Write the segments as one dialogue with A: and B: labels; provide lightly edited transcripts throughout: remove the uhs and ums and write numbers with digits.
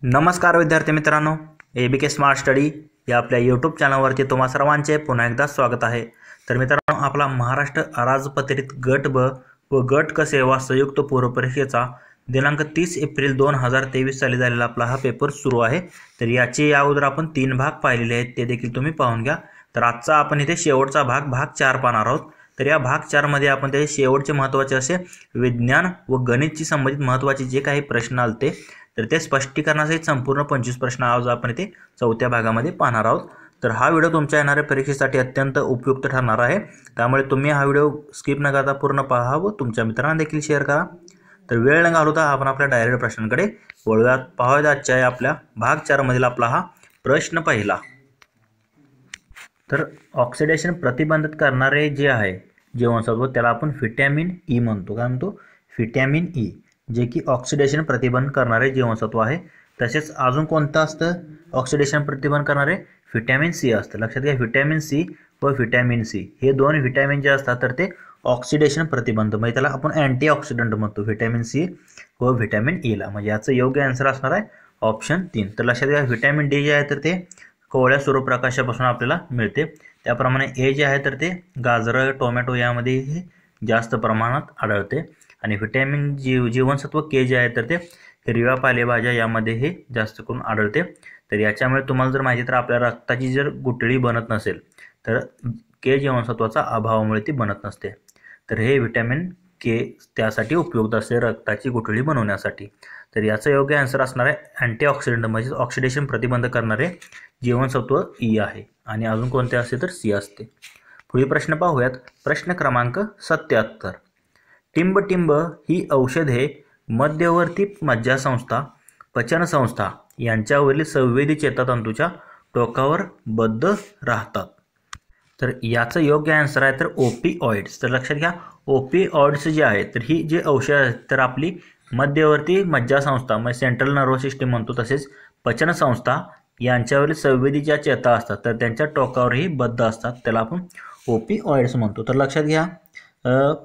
A: नमस्कार विद्यार्थी मित्रांनो, ABK स्मार्ट स्टडी या आपल्या यूट्यूब चॅनलवरती तुम्हा सर्वांचे पुन्हा एकदा स्वागत आहे। तर मित्रांनो, आपला महाराष्ट्र अराजपत्रित गट ब व गट क सेवा संयुक्त पूर्व परीक्षेचा दिनांक 30 एप्रिल 2023 साली झालेला आपला हा पेपर सुरू आहे। तर याचे या अगोदर आपण 3 भाग पाहिलेले आहेत, ते देखील तुम्ही पाहून घ्या। तर आजचा आपण इथे शेवटचा भाग 4 पाहणार आहोत। तर या भाग 4 मध्ये आपण ते शेवटचे महत्त्वाचे असे विज्ञान व गणितशी संबंधित महत्त्वाचे जे काही प्रश्न आलते तर ते स्पष्टीकरणासहित संपूर्ण 25 प्रश्न आज आपण इथे चौथ्या भागामध्ये पाहणार आहोत। तर हा व्हिडिओ तुमच्या येणाऱ्या परीक्षेसाठी अत्यंत उपयुक्त ठरणार आहे, त्यामुळे तुम्ही हा व्हिडिओ स्किप न करता पूर्ण पहा व तुमच्या मित्रांना देखील शेअर करा। तर वेळ न घालवता आपण आपल्या डायरेक्ट प्रश्नांकडे वळूयात। पाहूया आजच्या आपल्या भाग 4 मधील आपला हा प्रश्न पहिला। तर ऑक्सिडेशन प्रतिबंधित करणारे जे आहे जीवनसत्व त्याला आपण व्हिटॅमिन ई म्हणतो। काय म्हणतो? व्हिटॅमिन ई, जे की ऑक्सिडेशन प्रतिबंध करणारे जीवनसत्व आहे। तसेच अजून कोणतं असतं ऑक्सिडेशन प्रतिबंध करणारे? व्हिटॅमिन सी असतं। लक्षात घ्या, व्हिटॅमिन सी व व्हिटॅमिन सी हे दोन व्हिटॅमिन जे असतात तर ते ऑक्सिडेशन प्रतिबंध, म्हणजे त्याला आपण अँटीऑक्सिडंट म्हणतो, व्हिटॅमिन सी व व्हिटॅमिन ई ला। म्हणजे याचं योग्य आन्सर असणार आहे ऑप्शन 3। तर लक्षात घ्या, व्हिटॅमिन डी जे आहे तर ते कोवळ्या सूर्यप्रकाशापासून आपल्याला मिळते। त्याप्रमाणे ए जे आहे तर ते गाजर, टोमॅटो यामध्ये हे जास्त प्रमाणात आढळते। आणि व्हिटॅमिन जीवनसत्व के जे आहे तर ते हिरव्या पालेभाज्या यामध्ये हे जास्त करून आढळते। तर याच्यामुळे तुम्हाला जर माहिती तर आपल्या रक्ताची जर गुठळी बनत नसेल तर के जीवनसत्वाचा अभावामुळे ती बनत नसते। तर हे व्हिटॅमिन के त्यासाठी उपयुक्त असते, रक्ताची गुठळी बनवण्यासाठी। तर याचा योग्य आन्सर असणार आहे अँटीऑक्सिडंट, म्हणजे ऑक्सिडेशन प्रतिबंध करणारे जीवनसत्व ई आहे। आणि अजून कोणते असते तर सी असते। पुढील प्रश्न पाहूयात। प्रश्न क्रमांक 77। टिंबटिंब ही औषधे मध्यवर्ती मज्जासंस्था, पचनसंस्था यांच्यावरील संवेदी चेतातंतूच्या टोकावर बद्ध राहतात। तर याचं योग्य आन्सर आहे तर ओपिऑइड्स। तर लक्षात घ्या, ओपिऑइड्स जे आहे तर ही जे औषध आहेत तर आपली मध्यवर्ती मज्जासंस्था म्हणजे सेंट्रल नर्वस सिस्टीम म्हणतो, तसेच पचनसंस्था यांच्यावरील संवेदी ज्या चेता असतात तर त्यांच्या टोकावरही बद्ध असतात, त्याला आपण ओपिऑइड्स म्हणतो। तर लक्षात घ्या,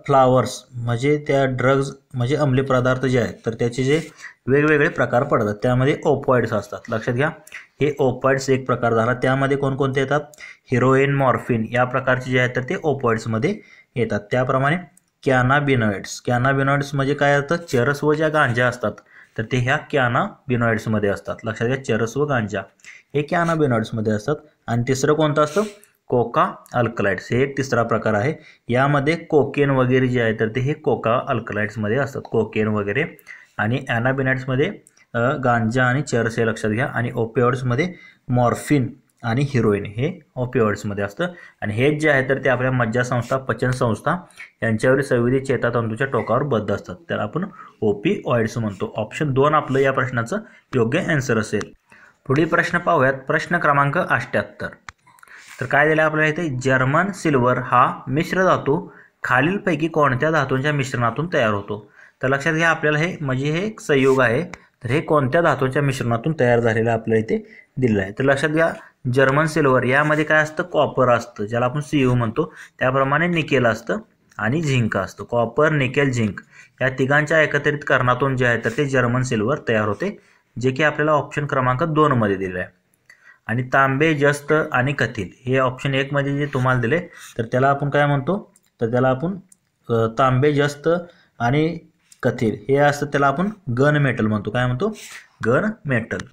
A: फ्लावर्स म्हणजे त्या ड्रग्ज म्हणजे अंमली पदार्थ जे आहेत तर त्याचे जे वेगवेगळे प्रकार पडतात त्यामध्ये ओपॉइड्स असतात। लक्षात घ्या, हे ओपॉइड्स एक प्रकार झाला। त्यामध्ये कोणकोणते येतात? हिरोईन, मॉर्फिन या प्रकारचे जे आहेत तर ते ओपॉइड्समध्ये येतात। त्याप्रमाणे कॅनाबिनॉइड्स, कॅनाबिनॉइड्स म्हणजे काय असतं? चरस व ज्या गांजा असतात तर ते ह्या कॅनाबिनॉइड्समध्ये असतात। लक्षात घ्या, चरस व गांजा हे कॅनाबिनॉइड्समध्ये असतात। आणि तिसरं कोणतं असतं? कोका अल्कलाइड्स, हे एक तिसरा प्रकार आहे। यामध्ये कोकेन वगैरे जे आहे तर ते हे कोका अल्कलाइड्समध्ये असतात, कोकेन वगैरे। आणि ॲनाबिनॉइड्समध्ये गांजा आणि चरस हे लक्षात घ्या। आणि ओपिऑइड्समध्ये मॉर्फिन आणि हिरोईन हे ओपिऑइड्समध्ये असतं। आणि हे जे आहे तर ते आपल्या मज्जासंस्था, पचनसंस्था यांच्यावरील संवेदी चेतातंतूच्या टोकावर बद्ध असतात, त्याला आपण ओपिऑइड्स म्हणतो। ऑप्शन 2 आपलं या प्रश्नाचं योग्य आन्सर असेल। पुढील प्रश्न पाहूयात। प्रश्न क्रमांक 78। तर काय दिलं आपल्याला इथे? जर्मन सिल्वर हा मिश्र धातू खालीलपैकी कोणत्या धातूंच्या मिश्रणातून तयार होतो? तर लक्षात घ्या, आपल्याला हे म्हणजे हे एक संयोग आहे, तर हे कोणत्या धातूंच्या मिश्रणातून तयार झालेलं आपल्याला इथे दिलेलं आहे। तर लक्षात घ्या, जर्मन सिल्वर यामध्ये काय असतं? कॉपर असतं, ज्याला आपण Cu म्हणतो। त्याप्रमाणे निकेल असतं आणि झिंक असतं। कॉपर, निकेल, झिंक या तिघांच्या एकत्रित करणातून जे आहे तर ते जर्मन सिल्वर तयार होते, जे की आपल्याला ऑप्शन क्रमांक 2 मध्ये दिलं आहे। आणि तांबे, जस्त आणि कथील हे ऑप्शन 1 मध्ये जे तुम्हाला दिले तर त्याला आपण काय म्हणतो? तर त्याला आपण तांबे, जस्त आणि कथील हे असतं, त्याला आपण गन मेटल म्हणतो। काय म्हणतो? Gun metal.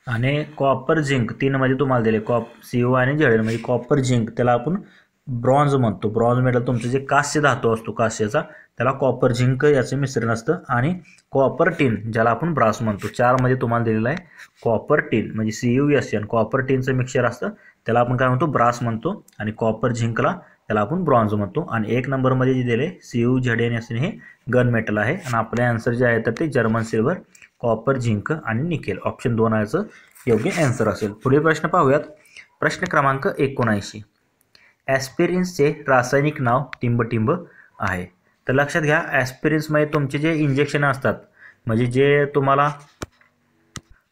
A: आणि कॉपर, झिंक 3 मध्ये तुम्हाला दिले, Cu आणि Zn म्हणजे कॉपर, झिंक त्याला आपण ब्रॉन्झ म्हणतो। ब्रॉन्झ मेटल तुमचं जे कास्य धातू असतो कास्याचा त्याला कॉपर, झिंक याचं मिश्रण असतं। आणि कॉपर टिन ज्याला आपण ब्रास म्हणतो, 4 मध्ये तुम्हाला दिलेलं आहे कॉपर टिन म्हणजे CuSn, कॉपर टिनचं मिक्सचर असतं त्याला आपण काय म्हणतो? ब्रास म्हणतो। आणि कॉपर झिंकला त्याला आपण ब्रॉन्झ म्हणतो। आणि 1 नंबरमध्ये जे दिले Cu, Zn हे गन मेटल आहे। आणि आपले आन्सर जे आहे तर ते जर्मन सिल्वर, कॉपर, झिंक आणि निकेल, ऑप्शन 2 याचं योग्य आन्सर असेल। पुढील प्रश्न पाहूयात। प्रश्न क्रमांक 79। ॲस्पिरिन्सचे रासायनिक नाव टिंबटिंब आहे। तर लक्षात घ्या, ॲस्पिरिन्समध्ये तुमचे जे इंजेक्शन असतात म्हणजे जे तुम्हाला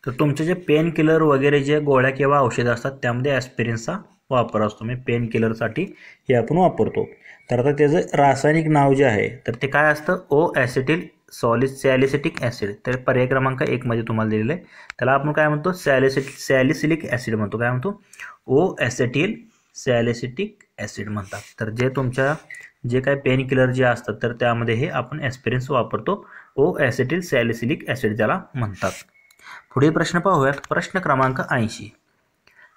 A: तर तुमचे जे पेन किलर वगैरे जे गोळ्या किंवा औषधं असतात त्यामध्ये ॲस्पिरिन्सचा वापर असतो, म्हणजे पेन किलरसाठी हे आपण वापरतो। तर आता त्याचं रासायनिक नाव जे आहे तर ते काय असतं? ओ ॲसिटिल सॅलिसिटिक ॲसिड, तर पर्याय क्रमांक 1 मध्ये तुम्हाला दिलेलं आहे. त्याला आपण काय म्हणतो, सॅलिसिलिक ॲसिड म्हणतो. काय म्हणतो, ओ ॲसेटिल सॅलिसिटिक ॲसिड म्हणतात. तर जे तुमच्या जे काही पेन किलर जे असतात तर त्यामध्ये हे आपण ॲस्पिरिन्स वापरतो. ओ ॲसेटिल सॅलिसिलिक ॲसिड ज्याला म्हणतात. पुढील प्रश्न पाहूयात. प्रश्न क्रमांक 80.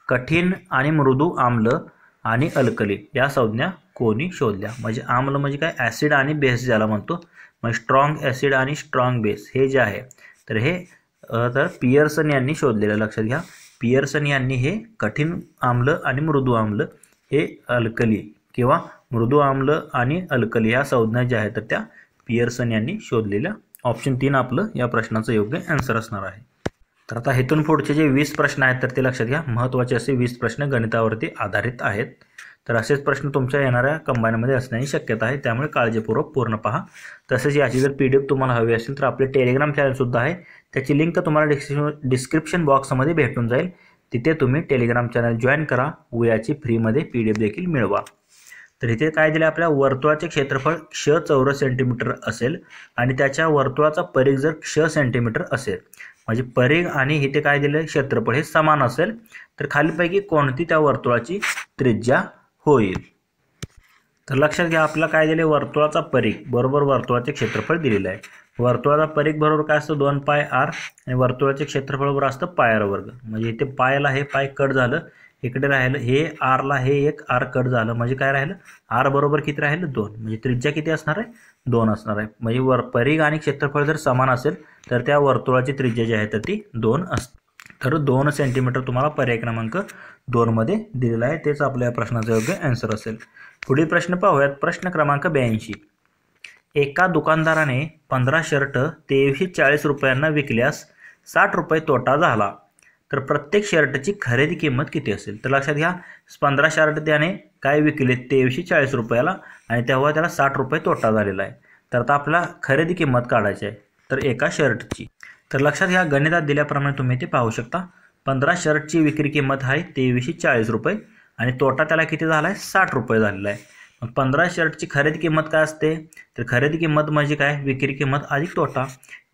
A: कठीण आणि मृदू आम्ल आणि अल्कली या संज्ञा कोणी शोधल्या? म्हणजे आम्ल म्हणजे काय, ॲसिड आणि बेस ज्याला म्हणतो. म्हणजे स्ट्रॉंग ॲसिड आणि स्ट्रॉंग बेस हे जे आहे तर हे तर पियर्सन यांनी शोधलेलं. लक्षात घ्या, पियर्सन यांनी हे कठीण आम्ल आणि मृदू आम्ल हे अल्कली किंवा मृदू आम्ल आणि अल्कली या संज्ञा ज्या आहेत तर त्या पियर्सन यांनी शोधलेल्या. ऑप्शन 3 आपलं या प्रश्नाचं योग्य आन्सर असणार आहे. तर आता इथून पुढचे जे 20 प्रश्न आहेत तर ते लक्षात घ्या, महत्त्वाचे असे 20 प्रश्न गणितावरती आधारित आहेत. तर असेच प्रश्न तुमच्या येणाऱ्या कंबाईनमध्ये असण्याची शक्यता आहे, त्यामुळे काळजीपूर्वक पूर्ण पहा. तसेच याची जर PDF तुम्हाला हवी असेल तर आपले टेलिग्राम चॅनलसुद्धा आहे, त्याची लिंक तुम्हाला डिस्क्रिप्शन बॉक्समध्ये भेटून जाईल. तिथे तुम्ही टेलिग्राम चॅनल जॉईन करा व याची फ्रीमध्ये PDF देखील मिळवा. तर इथे काय दिलं, आपल्या वर्तुळाचे क्षेत्रफळ क्ष चौरस सेंटीमीटर असेल आणि त्याच्या वर्तुळाचा परिघ जर क्ष सेंटीमीटर असेल, म्हणजे परिघ आणि इथे काय दिलं क्षेत्रफळ हे समान असेल तर खालीपैकी कोणती त्या वर्तुळाची त्रिज्या होईल? तर लक्षात घ्या, आपल्याला काय दिले, वर्तुळाचा परिघ बरोबर वर्तुळाचे क्षेत्रफळ दिलेलं आहे. वर्तुळाचा परिघ बरोबर काय असतं, 2πr आणि वर्तुळाचे क्षेत्रफळ बरोबर असतं πr वर्ग. म्हणजे इथे पायला हे पाय कट झालं, इकडे राहिलं हे आरला हे एक आर कट झालं, म्हणजे काय राहिलं, आर बरोबर किती राहिलं 2. म्हणजे त्रिज्या किती असणार आहे, 2 असणार आहे. म्हणजे परिघ आणि क्षेत्रफळ जर समान असेल तर त्या वर्तुळाची त्रिज्या जी आहे तर ती 2 असते. तर 2 सेंटीमीटर तुम्हाला पर्याय क्रमांक 2 मध्ये दिलेला आहे. तेच आपल्या या प्रश्नाचं योग्य आन्सर असेल. पुढील प्रश्न पाहूयात. प्रश्न क्रमांक 82. एका दुकानदाराने 15 शर्ट 2340 रुपयांना विकल्यास 60 रुपये तोटा झाला, तर प्रत्येक शर्टची खरेदी किंमत किती असेल? तर लक्षात घ्या, 15 शर्ट त्याने काय विकले 2340 रुपयाला आणि तेव्हा त्याला 60 रुपये तोटा झालेला आहे. तर आता आपल्याला खरेदी किंमत काढायची आहे तर एका शर्टची. तर लक्षात घ्या, गणितात दिल्याप्रमाणे तुम्ही ते पाहू शकता. 15 शर्टची विक्री किंमत आहे 2340 रुपये आणि तोटा त्याला किती झाला आहे, 60 रुपये झालेला आहे. मग 15 शर्टची खरेदी किंमत काय असते, तर खरेदी किंमत म्हणजे काय, विक्री किंमत अधिक तोटा.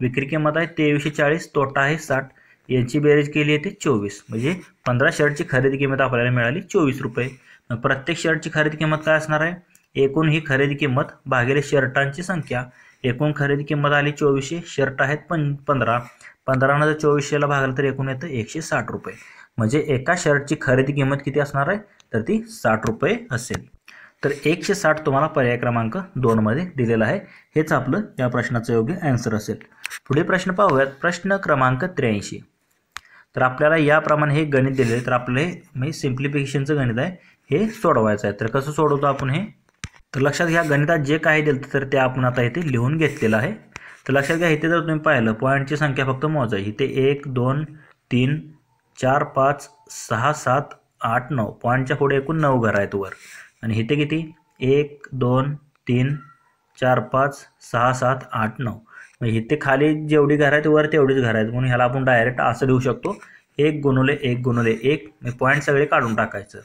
A: विक्री किंमत आहे 2340, तोटा आहे 60, यांची बेरीज केली आहे ते 24. म्हणजे 15 शर्टची खरेदी किंमत आपल्याला मिळाली 24 रुपये. मग प्रत्येक शर्टची खरेदी किंमत काय असणार आहे, एकूण ही खरेदी किंमत भागिले शर्टांची संख्या. एकूण खरेदी किंमत आली 2400, शर्ट आहेत 15. 15 जर 2400ला भागलं तर एकूण येतं 160 रुपये. म्हणजे एका शर्टची खरेदी किंमत किती असणार आहे, तर ती 60 रुपये असेल. तर 160 तुम्हाला पर्याय क्रमांक 2 मध्ये दिलेला आहे. हेच आपलं या प्रश्नाचं योग्य आन्सर असेल. पुढे प्रश्न पाहूयात. प्रश्न क्रमांक 83. तर आपल्याला याप्रमाणे हे गणित दिले, तर आपलं हे म्हणजे सिम्प्लिफिकेशनचं गणित आहे, हे सोडवायचं आहे. तर कसं सोडवतो आपण हे, तर लक्षात घ्या, गणितात जे काही दिलं तर ते आपण आता इथे लिहून घेतलेलं आहे. तर लक्षात घ्या, इथे जर तुम्ही पाहिलं पॉईंटची संख्या फक्त मोजायची. इथे 1 2 3 4 5 6 7 8 9 पॉईंटच्या पुढे एकूण 9 घर आहेत वर. आणि इथे किती, 1 2 3 4 5 6 7 8 9. म्हणजे इथे खाली जेवढी घर आहेत वर तेवढीच घर आहेत, म्हणून ह्याला आपण डायरेक्ट असं लिहू शकतो, 1 गुणुले 1 गुणुले 1. पॉईंट सगळे काढून टाकायचं.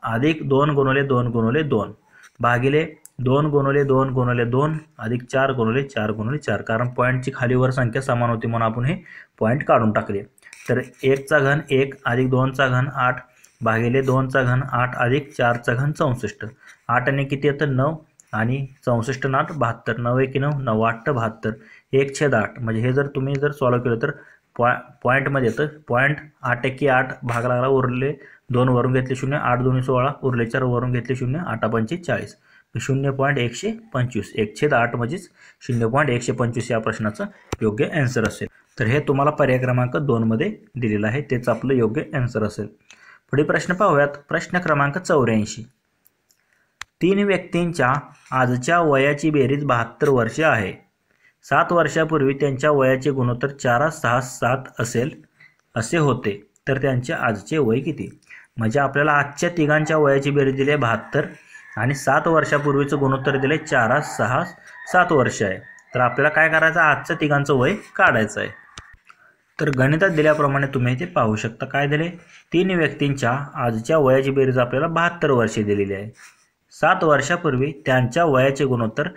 A: अधिक 2 गुणुले 2 गुणुले 2 भागिले 2 गुणुले 2 गुणुले 2 अधिक 4 गुणुले 4 गुणुले 4. कारण पॉईंटची खालीवर संख्या समान होती म्हणून आपण हे पॉईंट काढून टाकले. तर 1 चा घन 1 अधिक 2 चा घन 8 भागिले 2 चा घन 8 अधिक 4 चा घन 64. 8 आणि किती येतं 9 आणि 64 8 72. 9 1 9 9 8 72. 1/8. म्हणजे हे जर तुम्ही जर सॉल्व केलं तर पॉईंटमध्ये येतं. पॉईंट 8 1 8 भाग लागला, उरले 2 वरून घेतले 0, 8 2 16, उरले 4 वरून घेतले 0, 8 5 40. 0.125. 1/8 म्हणजेच 0.125 या प्रश्नाचं योग्य आन्सर असेल. तर हे तुम्हाला पर्याय क्रमांक 2 मध्ये दिलेलं आहे, तेच आपलं योग्य आन्सर असेल. पुढे प्रश्न पाहूयात. प्रश्न क्रमांक 84. 3 व्यक्तींच्या आजच्या वयाची बेरीज 72 वर्षे आहे. 7 वर्षापूर्वी त्यांच्या वयाचे गुणोत्तर 4 6 7 असेल असे होते, तर त्यांचे आजचे वय किती? म्हणजे आपल्याला आजच्या तिघांच्या वयाची बेरीज दिली आहे 72 आणि 7 वर्षापूर्वीचं गुणोत्तर दिले 4 6 7 वर्ष आहे. तर आपल्याला काय करायचं, आजच्या तिघांचं वय काढायचं आहे. तर गणितात दिल्याप्रमाणे तुम्ही ते पाहू शकता. काय दिले, 3 व्यक्तींच्या आजच्या वयाची बेरीज आपल्याला 72 वर्षे दिलेली आहे. 7 वर्षापूर्वी त्यांच्या वयाचे गुणोत्तर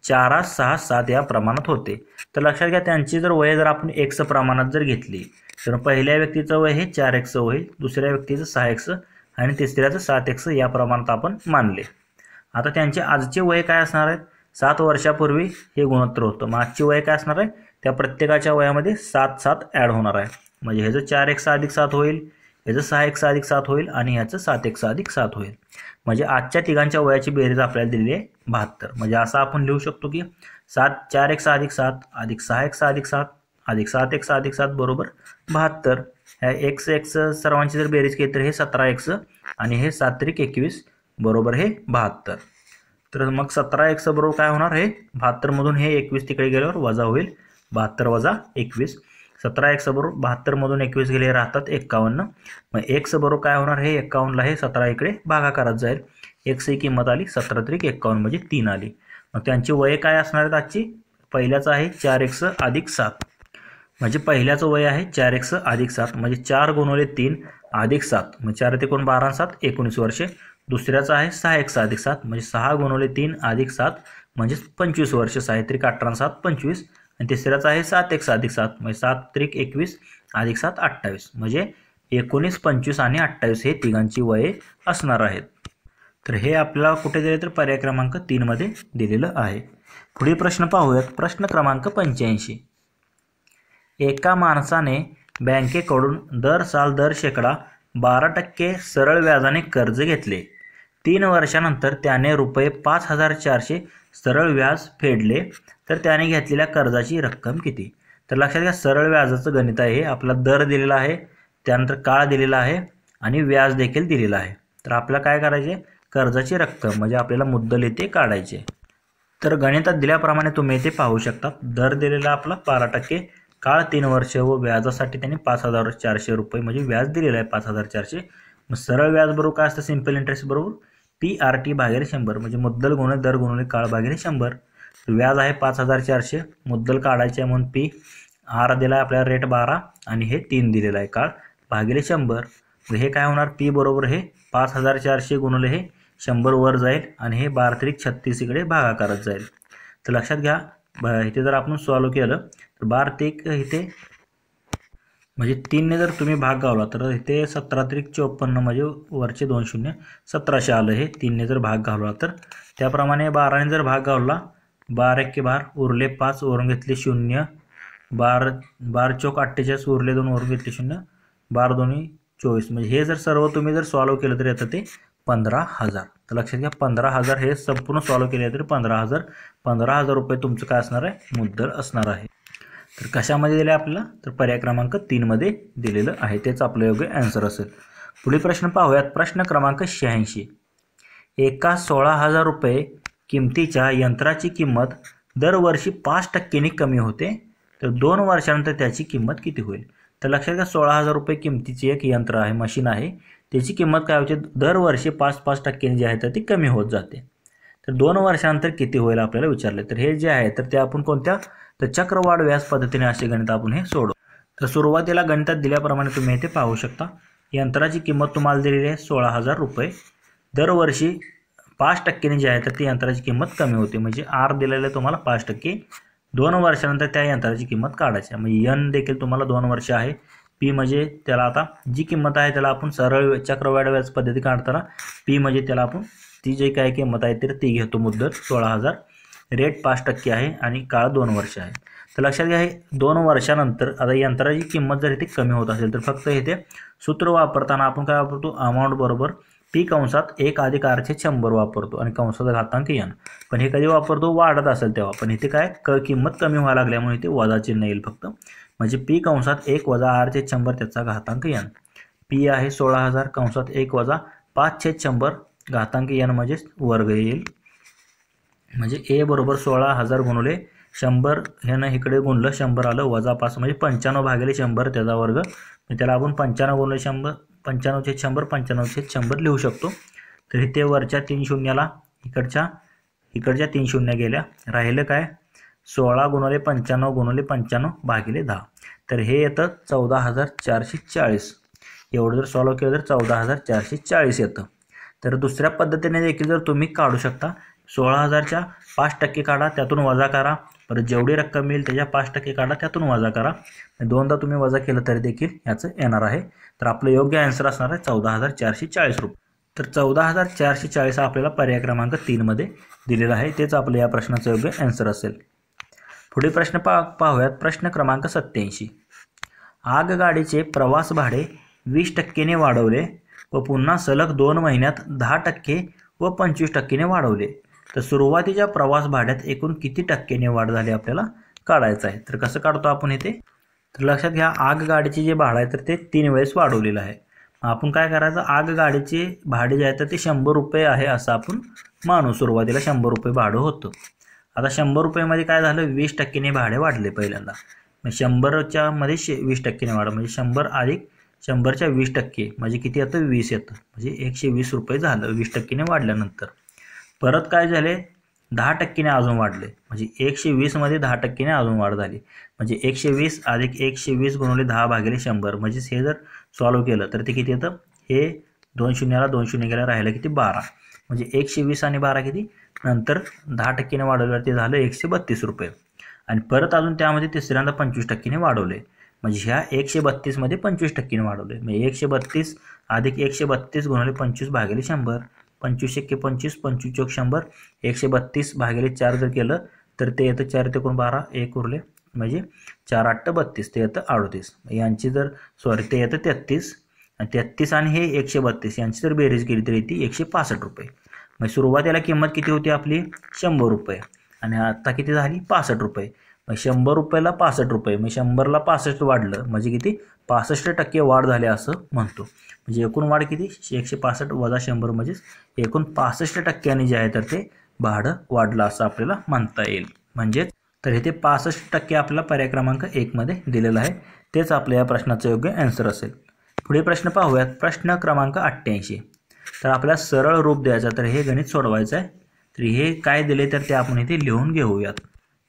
A: 4, 6, 7 या प्रमाणात होते. तर लक्षात घ्या त्यांची जर वय जर आपण x प्रमाणात जर घेतली तर पहिल्या व्यक्तीचं वय हे 4x होईल, दुसऱ्या व्यक्तीचं 6x आणि तिसऱ्याचं 7x या प्रमाणात आपण मानले. आता त्यांचे आजचे वय काय असणार आहे? 7 वर्षापूर्वी हे गुणोत्तर होतं. मग आजची वय काय असणार आहे? त्या प्रत्येकाच्या वयामध्ये 7 7 ॲड होणार आहे. म्हणजे ह्याचं 4x अधिक 7 होईल, ह्याचं 6x अधिक 7 होईल आणि ह्याचं 7x अधिक 7 होईल. म्हणजे आजच्या तिघांच्या वयाची बेरीज आपल्याला दिलेली आहे 72. म्हणजे असं आपण लिहू शकतो की 4x अधिक 7 अधिक 6x अधिक 7 अधिक 7x अधिक 7 बरोबर 72. ह्या x सर्वांची जर बेरीज केली तर हे 17x आणि हे 7 त्रिक 21 बरोबर हे 72. तर मग 17x बरोबर काय होणार? हे 72 मधून हे 21 तिकडे गेल्यावर वजा होईल, 72 वजा 21. 17x बरोबर 72 मधून 21 गेले राहतात 51. मग x बरोबर काय होणार? हे 51ला हे 17 इकडे भागाकारात जाईल. x ही किंमत आली 17 त्रिक 51 म्हणजे 3 आली. मग त्यांची वय काय असणार आहेत आजची? पहिल्याचं आहे 4x अधिक 7 म्हणजे पहिल्याचं वय आहे 4x अधिक 7 म्हणजे 4 गुणिले 3 अधिक 7 म्हणजे 4 ते 12 7 19 वर्षे. दुसऱ्याचं आहे 6x अधिक 7 म्हणजे 6 गुणिले 3 अधिक 7 म्हणजे 25 वर्ष. 6 त्रिक 18 7 25 आणि तिसऱ्याचं आहे 7x अधिक 7 म्हणजे 7 त्रिक 21 अधिक 7 28 म्हणजे 19 25 आणि 28 हे तिघांची वये असणार आहेत. तर हे आपल्याला कुठे दिले तर पर्याय क्रमांक 3 मध्ये दिलेलं आहे. पुढील प्रश्न पाहूयात. प्रश्न क्रमांक 85. एका माणसाने बँकेकडून दर साल दर शेकडा 12% सरळ व्याजाने कर्ज घेतले. 3 वर्षानंतर त्याने रुपये 5400 सरळ व्याज फेडले तर त्याने घेतलेल्या कर्जाची रक्कम किती? तर लक्षात घ्या सरळ व्याजाचं गणित आहे. आपला दर दिलेला आहे, त्यानंतर काळ दिलेला आहे आणि व्याज देखील दिलेला आहे. तर आपल्याला काय करायचे? कर्जाची रक्कम म्हणजे आपल्याला मुद्दल इथे काढायचे. तर गणितात दिल्याप्रमाणे तुम्ही इथे पाहू शकता. दर दिलेला आपला 12%, काळ 3 वर्ष व व्याजासाठी त्यांनी 5400 रुपये म्हणजे व्याज दिलेलं आहे 5400. मग सरळ व्याज बरोबर काय असतं? सिंपल इंटरेस्ट बरोबर PRT भागिले 100 म्हणजे मुद्दल गुणिले दर गुणिले काळ भागिले 100. व्याज आहे 5400, मुद्दल काढायचे आहे म्हणून P R दिला आहे आपल्याला रेट 12 आणि हे 3 दिलेलं आहे काळ भागिले 100. हे काय होणार? P बरोबर हे 5400 गुणिले हे 100 वर जाईल आणि हे 12 त्रिक 36 इकडे भागाकारात जाईल. तर लक्षात घ्या इथे जर आपण सॉल्व केलं तर 12 त्रिक इथे म्हणजे 3ने जर तुम्ही भाग गावला तर इथे 17 त्रिक 54 म्हणजे वरचे 2 शून्य 1700 आलं. हे 3ने जर भाग गावला तर त्याप्रमाणे 12ने जर भाग गावला 12 1 12 उरले 5 वरून घेतले 0 12 चौक 48 उरले 2 वरून घेतले 0 12 दोन्ही 24 म्हणजे हे जर सर्व तुम्ही जर सॉल्व केलं तर येतं ते 15000. तर लक्षात घ्या 15000 हे संपूर्ण सॉल्व केले तर 15000 रुपये तुमचं काय असणार आहे? मुद्दल असणार आहे. तर कशामध्ये दिले आपल्याला? तर पर्याय क्रमांक 3 मध्ये दिलेलं आहे. तेच आपलं योग्य आन्सर असेल. पुढील प्रश्न पाहूयात. प्रश्न क्रमांक 86. एका 16000 रुपये किमतीच्या यंत्राची किंमत दरवर्षी 5% कमी होते तर 2 वर्षानंतर त्याची किंमत किती होईल? तर लक्षात घ्या 16000 रुपये किमतीचे एक यंत्र आहे, मशीन आहे. त्याची किंमत काय होते? दरवर्षी 5% जी आहे तर ती कमी होत जाते. तर 2 वर्षानंतर किती होईल आपल्याला विचारले. तर हे जे आहे तर ते आपण कोणत्या? तर चक्रवाढ व्याज पद्धतीने असे गणित आपण हे सोडू. तर सुरुवातीला गणितात दिल्याप्रमाणे तुम्ही इथे पाहू शकता. यंत्राची किंमत तुम्हाला दिलेली आहे 16000 रुपये. दरवर्षी 5% जी आहे तर ती यंत्राची किंमत कमी होते म्हणजे R दिलेलं आहे तुम्हाला 5%. 2 वर्षानंतर त्या यंत्राची किंमत काढायची आहे म्हणजे N देखील तुम्हाला 2 वर्ष आहे. P म्हणजे त्याला आता जी किंमत आहे त्याला आपण सरळ चक्रवाढ व्याज पद्धती काढताना P म्हणजे त्याला आपण ती जी काही किंमत आहे तर ती घेतो मुद्दल 16000. रेट 5% आहे आणि काळ 2 वर्ष आहे. तर लक्षात घ्या हे 2 वर्षानंतर आता यंत्राची किंमत जर इथे कमी होत असेल तर फक्त इथे सूत्र वापरताना आपण काय वापरतो? अमाऊंट बरोबर P कंसात 1 अधिक R चे 100 वापरतो आणि कंसाचा घातांक N. पण हे कधी वापरतो? वाढत असेल तेव्हा. पण इथे काय किंमत कमी व्हायला लागल्यामुळे इथे वजा चिन्ह येईल फक्त. म्हणजे P कंसात 1 वजा R चे 100 त्याचा घातांक N. P आहे 16000 कंसात 1 वजा 5/100 घातांक N म्हणजे वर्ग येईल. म्हणजे A बरोबर 16000 गुणिले 100 ह्यानं इकडे गुणलं 100 आलं वजा 5 म्हणजे 95 भागिले 100 त्याचा वर्ग. त्याला आपण 95 गुणिले 100 95/100 95/100 लिहू शकतो. तर इथे वरच्या 3 शून्याला इकडच्या 3 शून्य गेल्या. राहिलं काय? 16 गुणिले 95 गुणिले 95 भागिले 10. तर हे येतं 14440. एवढं जर सॉल्व केलं तर 14440 येतं. तर दुसऱ्या पद्धतीने देखील जर तुम्ही काढू शकता 16,000च्या 5% काढा, त्यातून वजा करा. परत जेवढी रक्कम मिळेल त्याच्या 5% काढा, त्यातून वजा करा. दोनदा तुम्ही वजा केलं तरी देखील याचं येणार आहे. तर आपलं योग्य आन्सर असणार आहे 14,440 रुपये. तर 14,440 हा आपल्याला पर्याय क्रमांक 3 मध्ये दिलेला आहे. तेच आपलं या प्रश्नाचं योग्य आन्सर असेल. पुढील प्रश्न पाहूयात. प्रश्न क्रमांक 87. आगगाडीचे प्रवास भाडे 20% वाढवले व पुन्हा सलग 2 महिन्यात 10% व 25% वाढवले तर सुरुवातीच्या प्रवास भाड्यात एकूण किती टक्क्याने वाढ झाली आपल्याला काढायचं आहे. तर कसं काढतो आपण इथे? तर लक्षात घ्या, आगगाडीचे जे भाडं आहे तर ते 3 वेळेस वाढवलेलं आहे. आपण काय करायचं, आगगाडीचे भाडे जे आहे तर ते 100 रुपये आहे असं आपण मानू. सुरुवातीला 100 रुपये भाडं होतं. आता 100 रुपयामध्ये काय झालं, 20% भाडे वाढले पहिल्यांदा. मग 100च्या मध्ये 20% वाढ म्हणजे 100 अधिक 100च्या 20% म्हणजे किती येतं, 20 येतं. म्हणजे 120 रुपये झालं 20% वाढल्यानंतर. परत काय झाले, 10% अजून वाढले. म्हणजे 120 मध्ये 10% अजून वाढ झाली. म्हणजे 120 अधिक 120 गुणिले 10 भागिले 100 म्हणजे हे जर सॉल्व्ह केलं तर ते किती येतं, हे 2 शून्याला 2 शून्य गेला राहिलं किती 12. म्हणजे 120 आणि 12 किती, नंतर 10% वाढवल्यावर ते झालं 132 रुपये. आणि परत अजून त्यामध्ये तिसऱ्यांदा 25% वाढवले. म्हणजे ह्या 132 मध्ये 25% वाढवले. म्हणजे 132 अधिक 132 गुणिले 25 भागिले 100. 25 एक्के 25, 25 चौक 100. 132 भागिले 4 जर केलं तर ते येतं 4 ते 12, 1 उरले म्हणजे 4 8 32, ते येतं 38. यांची जर ते येतं 33. आणि 33 आणि हे 132 यांची जर बेरीज केली तर येते 165 रुपये. मग सुरुवातीला किंमत किती होती आपली, 100 रुपये. आणि आता किती झाली, 65 रुपये. मग 100 रुपयाला 65 रुपये, मग 100ला 65 वाढलं म्हणजे किती, 65% वाढ झाली असं म्हणतो. म्हणजे एकूण वाढ किती, 165 वजा 100 म्हणजे एकूण 65% जे आहे तर ते भाडं वाढलं असं आपल्याला म्हणता येईल. म्हणजेच तर इथे 65% आपल्याला पर्याय क्रमांक 1 मध्ये दिलेलं आहे. तेच आपल्या या प्रश्नाचं योग्य आन्सर असेल. पुढे प्रश्न पाहूयात. प्रश्न क्रमांक 88. तर आपल्याला सरळ रूप द्यायचं, तर हे गणित सोडवायचं आहे. तर हे काय दिले तर ते आपण इथे लिहून घेऊयात.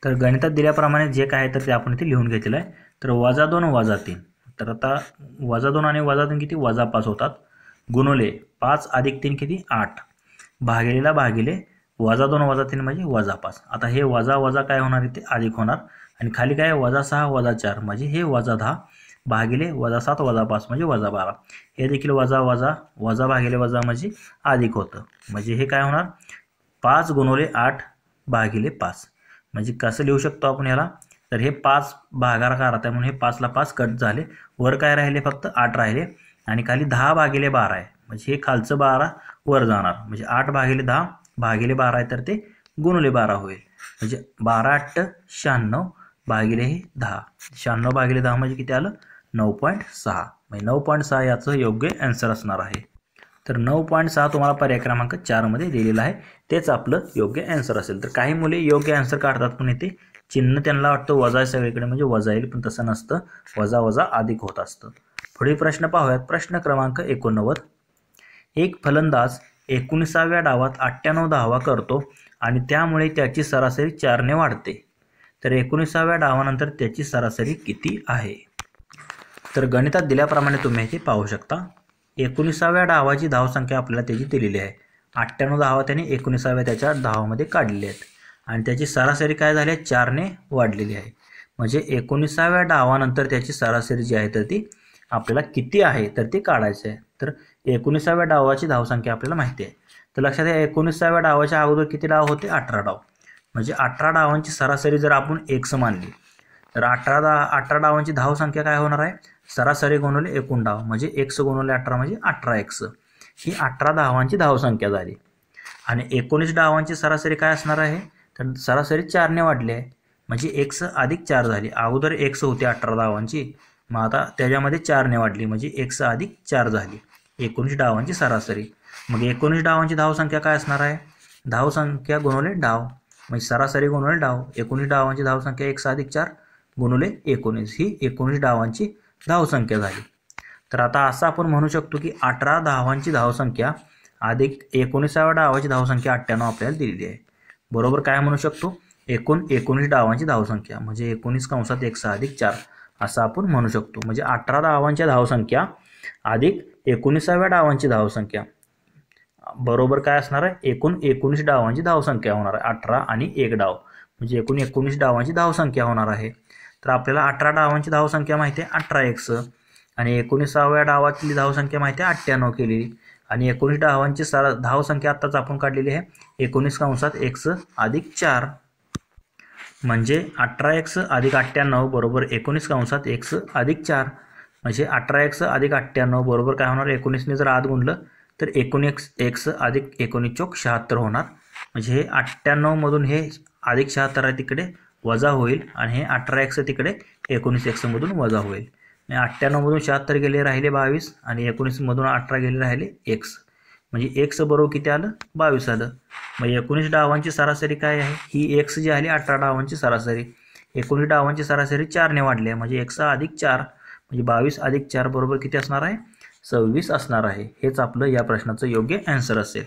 A: तर गणितात दिल्याप्रमाणे जे काय आहे तर ते आपण इथे लिहून घेतलेलं आहे. तर -2 - 3. तर आता -2 आणि -3 किती, -5 होतात. गुणुले 5 अधिक 3 किती, 8. भागिलेला भागिले -2 - 3 म्हणजे -5. आता हे वजा काय होणार, इथे अधिक होणार. आणि खाली काय, -6 - 4 म्हणजे हे -10 भागिले -7 - 5 म्हणजे -12. हे देखील वजा भागिले वजा म्हणजे अधिक होतं. म्हणजे हे काय होणार, 5 गुणिले 8 भागिले 5. म्हणजे कसं लिहू शकतो आपण याला, तर हे 5 भागाकार आहे म्हणून हे 5ला 5 कट झाले. वर काय राहिले, फक्त 8 राहिले. आणि खाली 10 भागिले 12 आहे. म्हणजे हे खालचं 12 वर जाणार. म्हणजे 8 भागिले 10 भागिले 12 आहे तर ते गुणिले 12 होईल. म्हणजे 12 8 96 भागिले हे 10. 96 भागिले 10 म्हणजे किती आलं, 9.6. म्हणजे 9.6 याचं योग्य आन्सर असणार आहे. तर 9.6 तुम्हाला पर्याय क्रमांक 4 मध्ये दिलेला आहे. तेच आपलं योग्य आन्सर असेल. तर काही मुले योग्य आन्सर काढतात पण इथे चिन्ह त्यांना वाटतं वजा आहे सगळीकडे म्हणजे वजा येईल, पण तसं नसतं. वजा अधिक होत असतं. पुढील प्रश्न पाहूयात. प्रश्न क्रमांक 89. एक फलंदाज 19व्या डावात 98 धावा करतो आणि त्यामुळे त्याची सरासरी 4ने वाढते. तर 19व्या डावानंतर त्याची सरासरी किती आहे? तर गणितात दिल्याप्रमाणे तुम्ही इथे पाहू शकता. 19व्या डावाची धावसंख्या आपल्याला त्याची दिलेली आहे. 98 धावा त्याने 19व्या त्याच्या धावामध्ये काढलेल्या आहेत. आणि त्याची सरासरी काय झाली आहे, 4ने वाढलेली आहे. म्हणजे 19व्या डावानंतर त्याची सरासरी जी आहे तर ती आपल्याला किती आहे तर ते काढायचं आहे. तर 19व्या डावाची धावसंख्या आपल्याला माहिती आहे. तर लक्षात घ्या, 19व्या डावाच्या अगोदर किती डाव होते, 18 डाव. म्हणजे 18 डावांची सरासरी जर आपण 1 मानली तर 18 डावांची धावसंख्या काय होणार आहे, सरासरी गुणिले एकूण डाव म्हणजे 1 गुणिले 18 म्हणजे 18x. ही 18 धावांची धावसंख्या झाली. आणि 19 डावांची सरासरी काय असणार आहे, तर सरासरी 4ने वाढली आहे. म्हणजे 1 अधिक 4 झाली. अगोदर 1 होती 18 डावांची, मग आता त्याच्यामध्ये 4ने वाढली म्हणजे 1 अधिक 4 झाली 19 डावांची सरासरी. मग 19 डावांची धावसंख्या काय असणार आहे, धावसंख्या गुणिले डाव म्हणजे सरासरी गुणिले डाव. 19 डावांची धावसंख्या 1 अधिक 4 गुणिले 19 ही 19 डावांची धावसंख्या झाली. तर आता असं आपण म्हणू शकतो की 18 धावांची धावसंख्या अधिक 19व्या डावाची धावसंख्या 98 आपल्याला दिलेली आहे. बरोबर काय म्हणू शकतो, एकूण 19 डावांची धावसंख्या म्हणजे 19 कंसात 1 अधिक 4 असं आपण म्हणू शकतो. म्हणजे 18 डावांच्या धावसंख्या अधिक 19व्या डावांची धावसंख्या बरोबर काय असणार आहे, एकूण 19 डावांची धावसंख्या होणार आहे. 18 आणि 1 डाव म्हणजे एकूण 19 डावांची धावसंख्या होणार आहे. तर आपल्याला 18 डावांची धावसंख्या माहिती आहे 18x आणि 19व्या डावातली धावसंख्या माहिती आहे 98 केलेली आणि 19 डावांची धावसंख्या आत्ताच आपण काढलेली आहे 19 अधिक 4 म्हणजे 18x अधिक 98 बरोबर 19 अधिक 4 म्हणजे 18x अधिक 98 बरोबर काय होणार, 19ने जर आत गुणलं तर 19x अधिक 19 चोक 76 होणार. म्हणजे हे 98 मधून हे अधिक 76 आहे तिकडे वजा होईल आणि हे 18x तिकडे 19x मधून वजा होईल. 98 मधून 76 गेले राहिले 22 आणि 19 मधून 18 गेले राहिले x म्हणजे x बरोबर किती आलं 22 आलं. मग 19 डावांची सरासरी काय आहे, ही x जी आली 18 डावांची सरासरी, 19 डावांची सरासरी 4 ने वाढली आहे म्हणजे x अधिक 4 म्हणजे 22 अधिक 4 बरोबर किती असणार आहे 26 असणार आहे. हेच आपलं या प्रश्नाचं योग्य आन्सर असेल.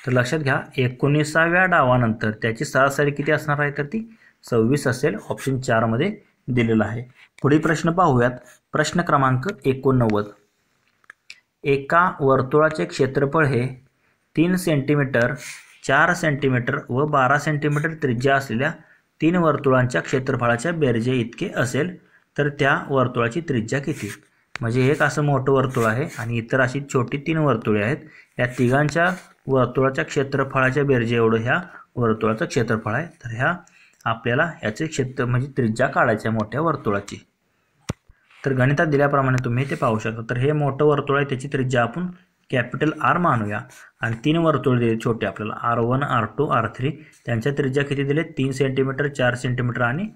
A: तर लक्षात घ्या 19व्या डावानंतर त्याची सरासरी किती असणार आहे तर ती 26 असेल. ऑप्शन 4 मध्ये दिलेला आहे. पुढील प्रश्न पाहूयात. प्रश्न क्रमांक 89. एका वर्तुळाचे क्षेत्रफळ हे 3 सेंटीमीटर 4 सेंटीमीटर व 12 सेंटीमीटर त्रिज्या असलेल्या 3 वर्तुळांच्या क्षेत्रफळाच्या बेरजे इतके असेल तर त्या वर्तुळाची त्रिज्या किती. म्हणजे एक असं मोठं वर्तुळ आहे आणि इतर अशी छोटी 3 वर्तुळे आहेत. या तिघांच्या वर्तुळाच्या क्षेत्रफळाच्या बेरजे एवढं ह्या वर्तुळाचं क्षेत्रफळ आहे. तर ह्या आपल्याला याचे क्षेत्र म्हणजे त्रिज्या काढायची आहे मोठ्या वर्तुळाची. तर गणितात दिल्याप्रमाणे तुम्ही ते पाहू शकता. तर हे मोठं वर्तुळ आहे त्याची त्रिज्या आपण कॅपिटल R मानूया आणि 3 वर्तुळ दिले छोटे आपल्याला R1 R2 R3 त्यांच्या त्रिज्या किती दिले 3 सेंटीमीटर 4 सेंटीमीटर आणि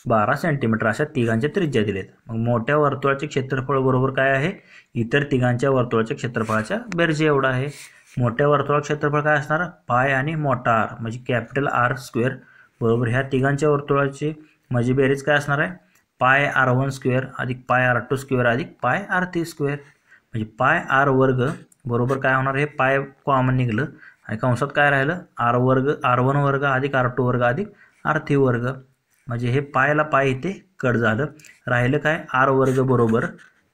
A: 12 सेंटीमीटर अशा तिघांच्या त्रिज्या दिलेत. मग मोठ्या वर्तुळाचे क्षेत्रफळ बरोबर काय आहे, इतर तिघांच्या वर्तुळाच्या क्षेत्रफळाच्या बेरजे एवढा आहे. मोठ्या वर्तुळाचं क्षेत्रफळ काय असणार पाय आणि मोठा R म्हणजे कॅपिटल R स्क्वेअर बरोबर ह्या तिघांच्या वर्तुळाची माझी बेरीज काय असणार आहे पाय R1 स्क्वेअर अधिक पाय R2 स्क्वेअर अधिक पाय R3 स्क्वेअर म्हणजे पाय R वर्ग बरोबर काय होणार, हे पाय कॉमन निघलं आणि कंसात काय राहिलं R1 वर्ग अधिक R2 वर्ग अधिक R3 वर्ग म्हणजे हे पायला पाय इथे कट झालं. राहिलं काय R वर्ग बरोबर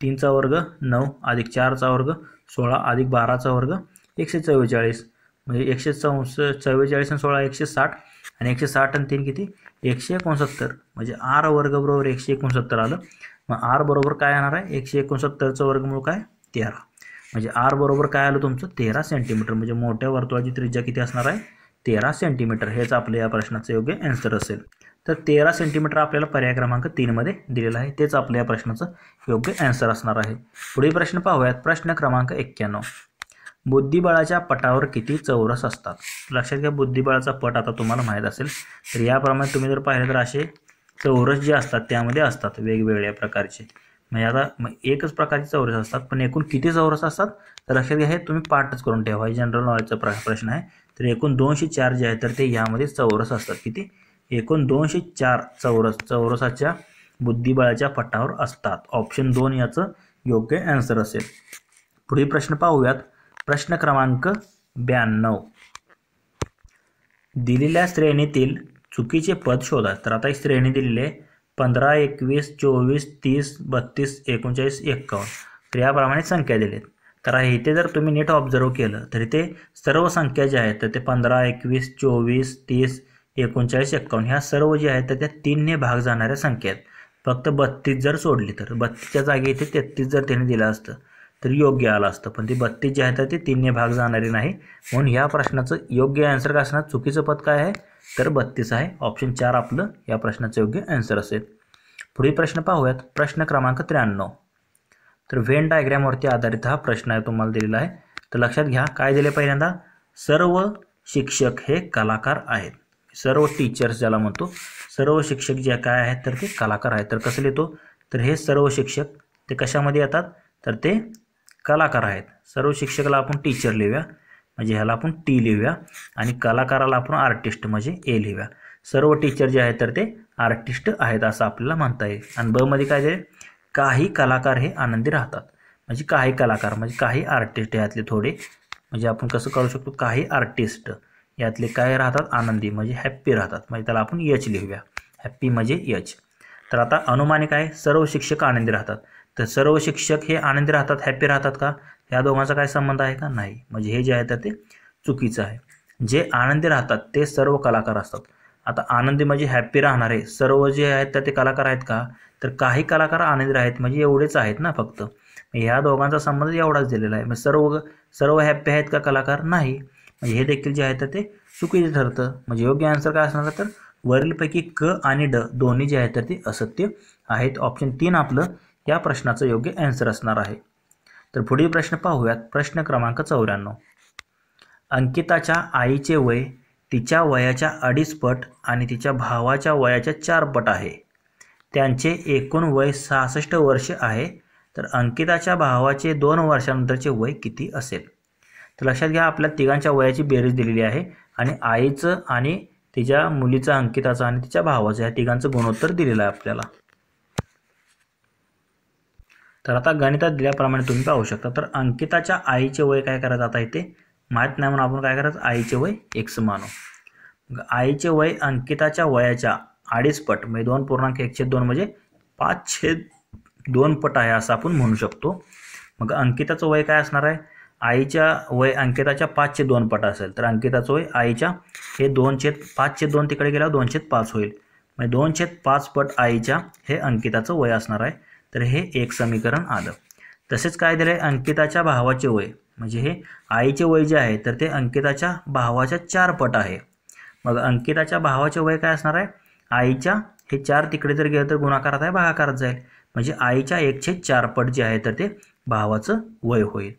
A: 3चा वर्ग 9 अधिक 4चा वर्ग 16 अधिक 12चा वर्ग 144 म्हणजे 144 आणि 16 160 आणि 160 आणि 3 किती 169 म्हणजे R वर्ग बरोबर 169 आलं. मग R बरोबर काय येणार आहे 169चं वर्गमूळ काय 13 म्हणजे R बरोबर काय आलं तुमचं 13 सेंटीमीटर म्हणजे मोठ्या वर्तुळाची त्रिज्या किती असणार आहे 13 सेंटीमीटर. हेच आपल्या या प्रश्नाचं योग्य आन्सर असेल. तर 13 सेंटीमीटर आपल्याला पर्याय क्रमांक 3 मध्ये दिलेला आहे. तेच आपल्या या प्रश्नाचं योग्य आन्सर असणार आहे. पुढील प्रश्न पाहूयात. प्रश्न क्रमांक 91. बुद्धिबळाच्या पटावर किती चौरस असतात. लक्षात घ्या बुद्धिबळाचा पट आता तुम्हाला माहीत असेल. तर याप्रमाणे तुम्ही जर पाहिलं तर असे चौरस जे असतात त्यामध्ये असतात वेगवेगळ्या प्रकारचे. म्हणजे आता एकच प्रकारचे चौरस असतात पण एकूण किती चौरस असतात तर लक्षात घ्या हे तुम्ही पाठच करून ठेवा. जनरल नॉलेजचा प्रश्न आहे. तर एकूण 204 जे आहे तर ते यामध्ये चौरस असतात. किती एकूण 204 चौरसाच्या बुद्धिबळाच्या पटावर असतात. ऑप्शन 2 याचं योग्य आन्सर असेल. पुढील प्रश्न पाहूयात. प्रश्न क्रमांक 92. दिलेल्या श्रेणीतील चुकीचे पद शोधा. तर आता ही श्रेणी दिलेली आहे 15 21 24 30 32 39 51. तर याप्रमाणे संख्या दिलेत. तर इथे जर तुम्ही नीट ऑब्झर्व केलं तर इथे सर्व संख्या ज्या आहेत तर ते 15 21 24 30 39 51 ह्या सर्व जे आहेत तर त्या 3 ने भाग जाणाऱ्या संख्या आहेत. फक्त 32 जर सोडली तर 32च्या जागी इथे 33 जर त्याने दिलं असतं तर योग्य आलं असतं. पण ती 32 जे आहे तर ते 3 ने भाग जाणारी नाही. म्हणून ह्या प्रश्नाचं योग्य आन्सर काय असणार चुकीचं पद काय आहे तर 32 आहे. ऑप्शन 4 आपलं या प्रश्नाचं योग्य आन्सर असेल. पुढील प्रश्न पाहूयात. प्रश्न क्रमांक 93. तर व्हेन डायग्रामवरती आधारित हा प्रश्न आहे तुम्हाला दिलेला आहे. तर लक्षात घ्या काय दिले पहिल्यांदा सर्व शिक्षक हे कलाकार आहेत. सर्व टीचर्स ज्याला म्हणतो सर्व शिक्षक जे काय आहेत तर ते कलाकार आहेत. तर कसं लिहितो तर हे सर्व शिक्षक ते कशामध्ये येतात तर ते कलाकार आहेत. सर्व शिक्षकाला आपण टीचर लिहूया म्हणजे ह्याला आपण टी लिहूया आणि कलाकाराला आपण आर्टिस्ट म्हणजे ए लिहूया. सर्व टीचर जे आहेत तर ते आर्टिस्ट आहेत असं आपल्याला म्हणता येईल. आणि ब मध्ये काय दिले काही कलाकार हे आनंदी राहतात. म्हणजे काही कलाकार म्हणजे काही आर्टिस्ट यातले थोडे म्हणजे आपण कसं करू शकतो काही आर्टिस्ट यातले काय राहतात आनंदी म्हणजे हॅप्पी राहतात. म्हणजे त्याला आपण एच लिहूया हॅप्पी म्हणजे एच. तर आता अनुमानिक आहे सर्व शिक्षक आनंदी राहतात. तर सर्व शिक्षक हे आनंदी राहतात हॅप्पी राहतात का ह्या दोघांचा काय संबंध आहे का? नाही. म्हणजे हे जे आहे तर ते चुकीचं आहे. जे आनंदी राहतात ते सर्व कलाकार असतात. आता आनंदी म्हणजे हॅप्पी राहणारे सर्व जे आहेत तर ते कलाकार आहेत का? तर काही कलाकार आनंदी आहेत म्हणजे एवढेच आहेत ना फक्त. ह्या दोघांचा संबंध एवढाच दिलेला आहे. मग सर्व हॅप्पी आहेत का कलाकार? नाही. म्हणजे हे देखील जे आहे तर ते चुकीचं ठरतं. म्हणजे योग्य आन्सर काय असणार तर वरीलपैकी क आणि ड दोन्ही जे आहेत तर ते असत्य आहेत. ऑप्शन 3 आपलं या प्रश्नाचं योग्य आन्सर असणार आहे. तर पुढील प्रश्न पाहूयात. प्रश्न क्रमांक 94. अंकिताच्या आईचे वय तिच्या वयाच्या 2.5 पट आणि तिच्या भावाच्या वयाच्या 4 पट आहे. त्यांचे एकूण वय 66 वर्ष आहे. तर अंकिताच्या भावाचे 2 वर्षानंतरचे वय किती असेल? तर लक्षात घ्या, आपल्या तिघांच्या वयाची बेरीज दिलेली आहे आणि आईचं आणि तिच्या मुलीचं अंकिताचं आणि तिच्या भावाचं या तिघांचं गुणोत्तर दिलेलं आहे आपल्याला. तर आता गणितात दिल्याप्रमाणे तुम्ही पाहू शकता. तर अंकिताच्या आईचे वय काय करायचं आता इथे माहीत नाही म्हणून आपण काय करायचं आईचे वय x मानू. आईचे वय अंकिताच्या वयाच्या 2.5 पट म्हणजे 2.1/2 म्हणजे 5/2 पट आहे असं आपण म्हणू शकतो. मग अंकिताचं वय काय असणार आहे? आईच्या वय अंकिताच्या 5/2 पट असेल तर अंकिताचं वय आईच्या हे 5/2 तिकडे गेल्यावर 2/5 होईल. म्हणजे 2/5 पट आईच्या हे अंकिताचं वय असणार आहे. तर हे एक समीकरण आलं. तसेच काय दिलं आहे? अंकिताच्या भावाचे वय म्हणजे हे आईचे वय जे आहे तर ते अंकिताच्या भावाच्या 4 पट आहे. मग अंकिताच्या भावाचे वय काय असणार आहे? आईच्या हे 4 तिकडे जर गेलं तर गुणाकारात आहे भागाकारात जाईल. म्हणजे आईच्या 1/4 पट जे आहे तर ते भावाचं वय होईल.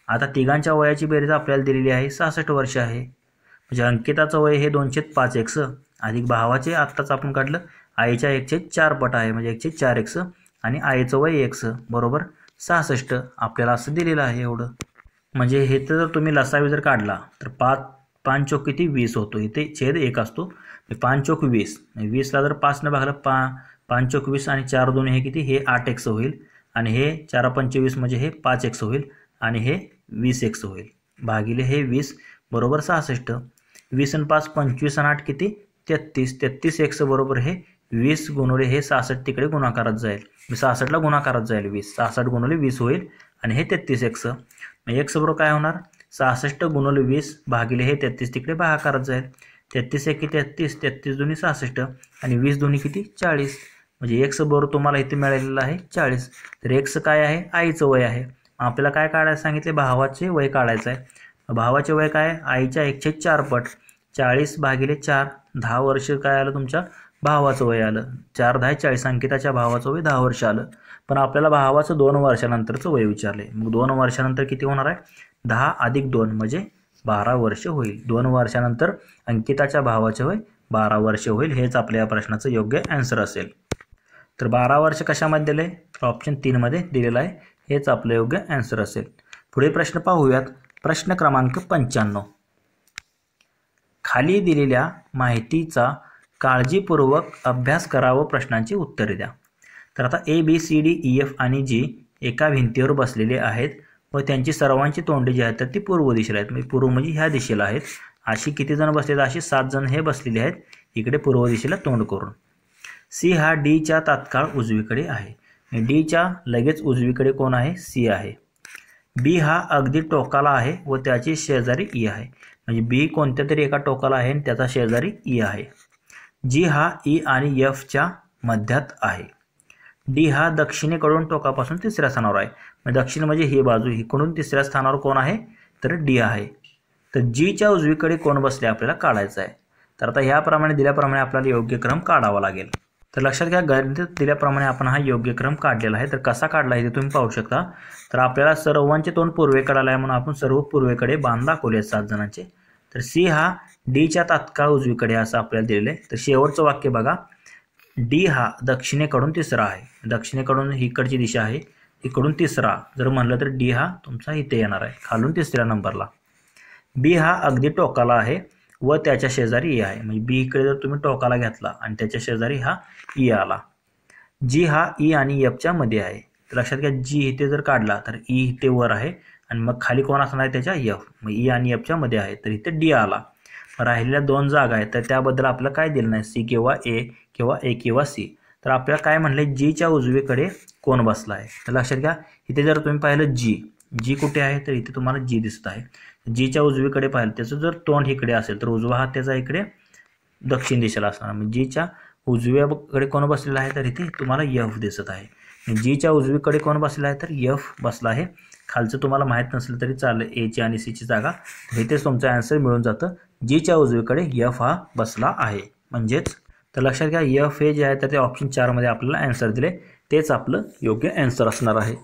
A: आता तिघांच्या वयाची बेरीज आपल्याला दिलेली आहे 66 वर्ष आहे. म्हणजे अंकिताचं वय हे 2/5x अधिक भावाचे आत्ताच आपण काढलं आईच्या 1/4 पट आहे म्हणजे 1/4x आणि आईचं वय x बरोबर 66 आपल्याला असं दिलेलं आहे एवढं. म्हणजे हे तर जर तुम्ही लसावी जर काढला तर 5 चौक किती 20 होतो. इथे छेद 1 असतो 5 चौक 20. 20ला जर 5 भागलं 5 चौक 20 आणि 4 2 हे किती हे 8x होईल आणि हे 4 पंचे 20 म्हणजे हे 5x होईल आणि हे 20x होईल भागिले हे 20 बरोबर 66. 20 आणि 5 25 आणि 8 किती 33. 33x बरोबर हे 20 गुणिले हे 66 तिकडे गुणाकारात जाईल. 66ला गुणाकारात जाईल 20. 66 गुणिले 20 होईल आणि हे 33x. x बरोबर काय होणार 66 गुणिले 20 भागिले हे 33 तिकडे भागाकारात जाईल. 33 1 33 33 2 66 आणि 20 2 किती 40. म्हणजे x बरोबर तुम्हाला इथे मिळालेलं आहे 40. तर x काय आहे आईचं वय आहे. आपल्याला काय काढायचं सांगितले भावाचे वय काढायचं आहे. भावाचे वय काय आईच्या 1/4 पट 40 भागिले 4 10 वर्ष काय आलं तुमच्या भावाचं वय आलं. 4 10 40 अंकिताच्या भावाचं वय 10 वर्ष आलं. पण आपल्याला भावाचं 2 वर्षानंतरचं वय विचारले. मग 2 वर्षानंतर किती होणार आहे 10 अधिक 2 म्हणजे 12 वर्ष होईल. 2 वर्षानंतर अंकिताच्या भावाचे वय 12 वर्ष होईल. हेच आपल्या या प्रश्नाचं योग्य आन्सर असेल. तर 12 वर्ष कशामध्ये दिले ऑप्शन 3 मध्ये दिलेलं आहे. हेच आपलं योग्य आन्सर असेल. पुढे प्रश्न पाहूयात. प्रश्न क्रमांक 95. खाली दिलेल्या माहितीचा काळजीपूर्वक अभ्यास करा व प्रश्नांची उत्तरे द्या. तर आता ABCDEF आणि G एका भिंतीवर बसलेले आहेत व त्यांची सर्वांची तोंडे जी आहेत तर ती पूर्व दिशेला आहेत. म्हणजे पूर्व म्हणजे ह्या दिशेला आहेत. अशी किती जण बसलेले अशी 7 जण हे बसलेले आहेत इकडे पूर्व दिशेला तोंड करून. C हा Dच्या तात्काळ उजवीकडे आहे. Dच्या लगेच उजवीकडे कोण आहे C आहे. B हा अगदी टोकाला आहे व त्याची शेजारी E आहे. म्हणजे B कोणत्या तरी एका टोकाला आहे आणि त्याचा शेजारी E आहे. G हा E आणि F च्या मध्यात आहे. D हा दक्षिणेकडून टोकापासून तिसऱ्या स्थानावर आहे. म्हणजे दक्षिण म्हणजे ही बाजू इकडून तिसऱ्या स्थानावर कोण आहे तर D आहे. तर G च्या उजवीकडे कोण बसले आपल्याला काढायचं आहे. तर आता ह्याप्रमाणे दिल्याप्रमाणे आपल्याला योग्य क्रम काढावा लागेल. तर लक्षात घ्या गणितात दिल्याप्रमाणे आपण हा योग्य क्रम काढलेला आहे. तर कसा काढला आहे ते तुम्ही पाहू शकता. तर आपल्याला सर्वांचे तोंड पूर्वेकडे आला आहे म्हणून आपण सर्व पूर्वेकडे बाण दाखवले 7 जणांचे. तर C हा Dच्या तात्काळ उजवीकडे असं आपल्याला दिलेलं आहे. तर शेवटचं वाक्य बघा D हा दक्षिणेकडून तिसरा आहे. दक्षिणेकडून इकडची दिशा आहे इकडून तिसरा जर म्हणलं तर D हा तुमचा इथे येणार आहे खालून तिसऱ्या नंबरला. B हा अगदी टोकाला आहे व त्याच्या शेजारी E आहे. म्हणजे B इकडे जर तुम्ही टोकाला घेतला आणि त्याच्या शेजारी हा E आला. G हा E आणि F च्या मध्ये आहे. तर लक्षात घ्या G इथे जर काढला तर E इथे वर आहे आणि मग खाली कोण असणार आहे त्याच्या F. मग E आणि F च्या मध्ये आहे तर इथे D आला. राहिलेल्या 2 जागा आहेत तर त्याबद्दल आपल्याला काय दिलं नाही C किंवा A किंवा A किंवा C. तर आपल्याला काय म्हणले G च्या उजवीकडे कोण बसला आहे. तर लक्षात घ्या इथे जर तुम्ही पाहिलं G जी कुठे आहे तर इथे तुम्हाला जी दिसत आहे. जीच्या उजवीकडे पाहिलं त्याचं जर तोंड इकडे असेल तर उजवा हात त्याचा इकडे दक्षिण दिशेला असणार. म्हणजे जीच्या उजव्याकडे कोण बसलेला आहे तर इथे तुम्हाला यफ दिसत आहे. जीच्या उजवीकडे कोण बसलेला आहे तर यफ बसला आहे. खालचं तुम्हाला माहीत नसलं तरी चालेल, एची आणि सीची जागा. इथेच तुमचं आन्सर मिळून जातं. जीच्या उजवीकडे यफ हा बसला आहे. म्हणजेच तर लक्षात घ्या, यफ हे जे आहे तर ते ऑप्शन 4 मध्ये आपल्याला आन्सर दिले, तेच आपलं योग्य आन्सर असणार आहे.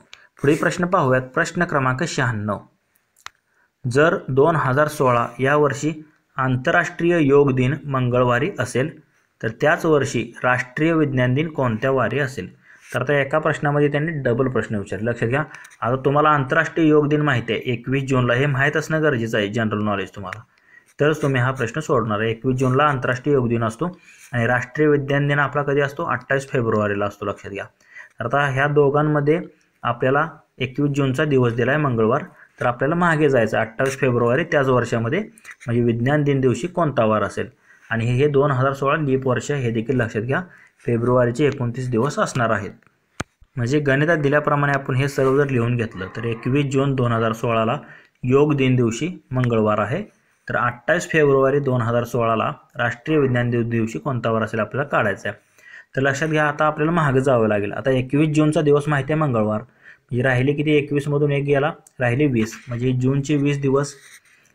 A: पुढील प्रश्न पाहूयात. प्रश्न क्रमांक 96. जर 2016 या वर्षी आंतरराष्ट्रीय योग दिन मंगळवारी असेल तर त्याच वर्षी राष्ट्रीय विज्ञान दिन कोणत्या वारी असेल? तर आता एका प्रश्नामध्ये त्यांनी डबल प्रश्न विचारले. लक्षात घ्या, आता तुम्हाला आंतरराष्ट्रीय योग दिन माहिती आहे 21 जूनला, हे माहीत असणं गरजेचं आहे, जनरल नॉलेज तुम्हाला, तरच तुम्ही हा प्रश्न सोडणार आहे. 21 जूनला आंतरराष्ट्रीय योग दिन असतो आणि राष्ट्रीय विज्ञान दिन आपला कधी असतो? 28 फेब्रुवारीला असतो. लक्षात घ्या. तर आता ह्या दोघांमध्ये आपल्याला 21 जूनचा दिवस दिला आहे मंगळवार, तर आपल्याला मागे जायचं 28 फेब्रुवारी त्याच वर्षामध्ये, म्हणजे विज्ञान दिन दिवशी कोणता वार असेल. आणि हे 2016 लीप वर्ष हे देखील लक्षात घ्या, फेब्रुवारीचे 29 दिवस असणार आहेत. म्हणजे गणितात दिल्याप्रमाणे आपण हे सर्व जर लिहून घेतलं तर 21 जून 2016ला योग दिन दिवशी मंगळवार आहे, तर 28 फेब्रुवारी 2016ला राष्ट्रीय विज्ञान दिन दिवशी कोणता वार असेल आपल्याला काढायचा आहे. तर लक्षात घ्या, आता आपल्याला मागे जावं लागेल. आता 21 जूनचा दिवस माहिती आहे मंगळवार, म्हणजे राहिले किती? 21 मधून एक गेला, राहिले 20, म्हणजे जूनचे 20 दिवस.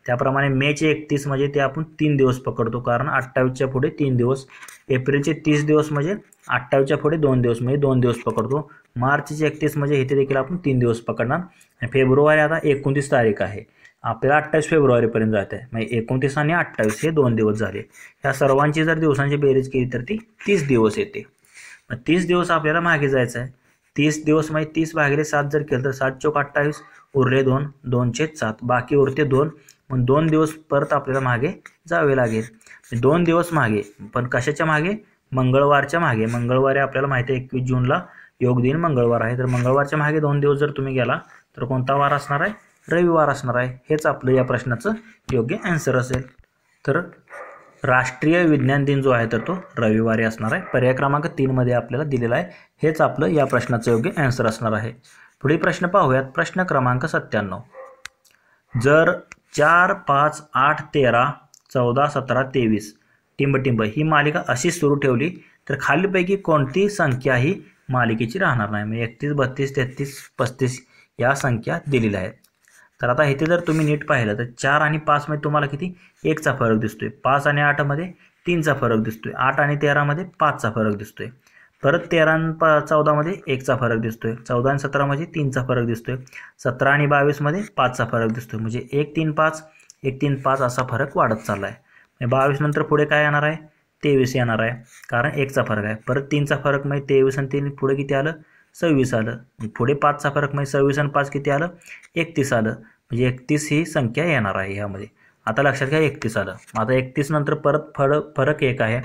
A: त्याप्रमाणे मेचे 31 म्हणजे ते आपण 3 दिवस पकडतो, कारण 28च्या पुढे 3 दिवस. एप्रिलचे 30 दिवस म्हणजे 28च्या पुढे 2 दिवस, म्हणजे 2 दिवस पकडतो. मार्चचे 31 म्हणजे इथे देखील आपण 3 दिवस पकडणार. आणि फेब्रुवारी आता 29 तारीख आहे, आपल्याला 28 फेब्रुवारीपर्यंत जात आहे, म्हणजे 29 आणि 28 हे 2 दिवस झाले. या सर्वांची जर दिवसांची बेरीज केली तर ती 30 दिवस येते. मग 30 दिवस आपल्याला मागे जायचं आहे. 30 दिवस म्हणजे 30 भागिले 7 जर केलं तर 7 चौक 28, उरले 2, 2 छेद 7, बाकी उरते 2. मग 2 दिवस परत आपल्याला मागे जावे लागेल. 2 दिवस मागे, पण कशाच्या मागे? मंगळवारच्या मागे. मंगळवारी आपल्याला माहिती आहे 21 जूनला योग दिन मंगळवार आहे, तर मंगळवारच्या मागे 2 दिवस जर तुम्ही गेला तर कोणता वार असणार आहे? रविवार असणार आहे. हेच आपलं या प्रश्नाचं योग्य आन्सर असेल. तर राष्ट्रीय विज्ञान दिन जो आहे तर तो रविवारी असणार आहे. पर्याय क्रमांक 3 मध्ये आपल्याला दिलेला आहे. हेच आपलं या प्रश्नाचं योग्य आन्सर असणार आहे. पुढील प्रश्न पाहूयात. प्रश्न क्रमांक 97. जर 4, 5, 8, 13, 14, 17, 23 टिंबटिंब ही मालिका अशी सुरू ठेवली तर खालीलपैकी कोणती संख्या ही मालिकेची राहणार नाही? म्हणजे 31, 32, 33, 35 या संख्या दिलेल्या आहेत. तर आता इथे जर तुम्ही नीट पाहिलं तर 4 आणि 5 मध्ये तुम्हाला किती? 1चा फरक दिसतोय. 5 आणि 8 मध्ये 3चा फरक दिसतोय. 8 आणि 13 मध्ये 5चा फरक दिसतोय. परत 13 आणि 14 मध्ये 1चा फरक दिसतोय. 14 आणि 17 मध्ये 3चा फरक दिसतोय. 17 आणि 22 मध्ये 5चा फरक दिसतोय. म्हणजे 1, 3, 5, 1, 3, 5 असा फरक वाढत चालला आहे. 22 नंतर पुढे काय येणार आहे? 23 येणार आहे, कारण 1चा फरक आहे. परत 3चा फरक म्हणजे 23 आणि 3 पुढे किती आलं? 26 आलं. पुढे 5चा फरक म्हणजे 26 आणि 5 किती आलं? 31 आलं. म्हणजे 31 ही संख्या येणार आहे यामध्ये. आता लक्षात घ्या 31 आलं. आता 31 नंतर परत फरक 1 आहे,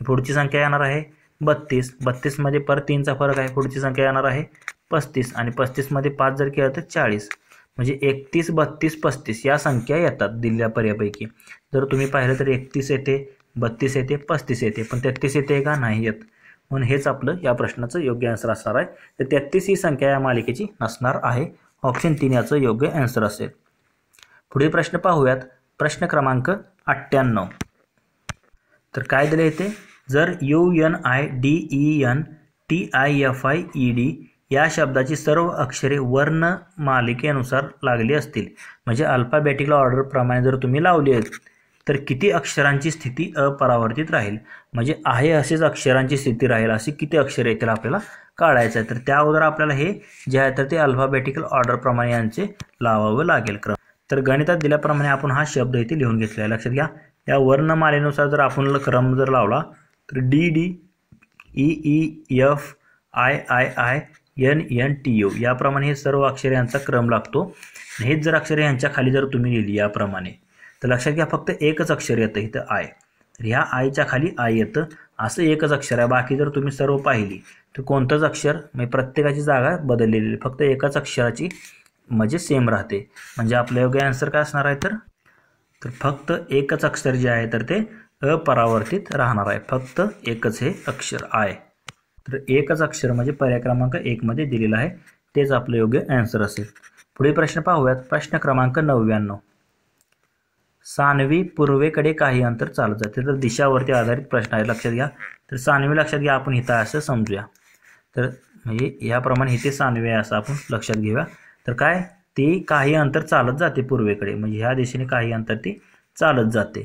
A: पुढची संख्या येणार आहे 32. 32 मध्ये परत 3चा फरक आहे, पुढची संख्या येणार आहे 35. आणि 35 मध्ये 5 जर केलं तर 40. म्हणजे 31, 32, 35 या संख्या येतात दिलेल्या पर्यायापैकी. जर तुम्ही पाहिलं तर 31 येते, 32 येते, 35 येते, पण 33 येते का? नाही येत. म्हणून हेच आपलं या प्रश्नाचं योग्य आन्सर असणार आहे. तर 33 ही संख्या या मालिकेची नसणार आहे. ऑप्शन 3 याचं योग्य आन्सर असेल. पुढील प्रश्न पाहूयात. प्रश्न क्रमांक 98. तर काय दिले इथे? जर UNIDENTIFIED या शब्दाची सर्व अक्षरे वर्ण मालिकेनुसार लागली असतील, म्हणजे अल्फाबेटिकल ऑर्डर प्रमाणे जर तुम्ही लावली आहेत तर किती अक्षरांची स्थिती अपरावर्तित राहील? म्हणजे आहे असेच अक्षरांची स्थिती राहील, अशी किती अक्षरे येतील आपल्याला काढायचं आहे. तर त्या अगोदर आपल्याला हे जे आहे तर ते अल्फाबेटिकल ऑर्डर प्रमाणे यांचे लावावं लागेल क्रम. तर गणितात दिल्याप्रमाणे आपण हा शब्द इथे लिहून घेतला आहे. लक्षात घ्या, या वर्णमालेनुसार जर आपण क्रम जर लावला तर DD, EEF, III, NNTU याप्रमाणे हे सर्व अक्षरे यांचा क्रम लागतो. हेच जर अक्षरे यांच्या खाली जर तुम्ही लिहिली याप्रमाणे तर लक्षात घ्या फक्त एकच अक्षर येतं इथं I. तर ह्या आयच्या खाली आय येतं, असं एकच अक्षर आहे. बाकी जर तुम्ही सर्व पाहिली तर कोणतंच अक्षर म्हणजे प्रत्येकाची जागा बदललेली, फक्त एकाच अक्षराची म्हणजे सेम राहते. म्हणजे आपलं योग्य आन्सर काय असणार आहे? तर फक्त एकच अक्षर जे आहे तर ते अपरावर्तित राहणार आहे. फक्त एकच हे अक्षर आय. तर एकच अक्षर म्हणजे पर्याय क्रमांक 1 मध्ये दिलेलं आहे, तेच आपलं योग्य आन्सर असेल. पुढील प्रश्न पाहूयात. प्रश्न क्रमांक 99. सानवी पूर्वेकडे काही अंतर चालत जाते. तर दिशावरती आधारित प्रश्न आहे, लक्षात घ्या. तर सानवी लक्षात घ्या, आपण इथं असं समजूया. तर म्हणजे याप्रमाणे इथे सानवी आहे असं आपण लक्षात घेऊया. तर काय, ती काही अंतर चालत जाते पूर्वेकडे, म्हणजे ह्या दिशेने काही अंतर ती चालत जाते.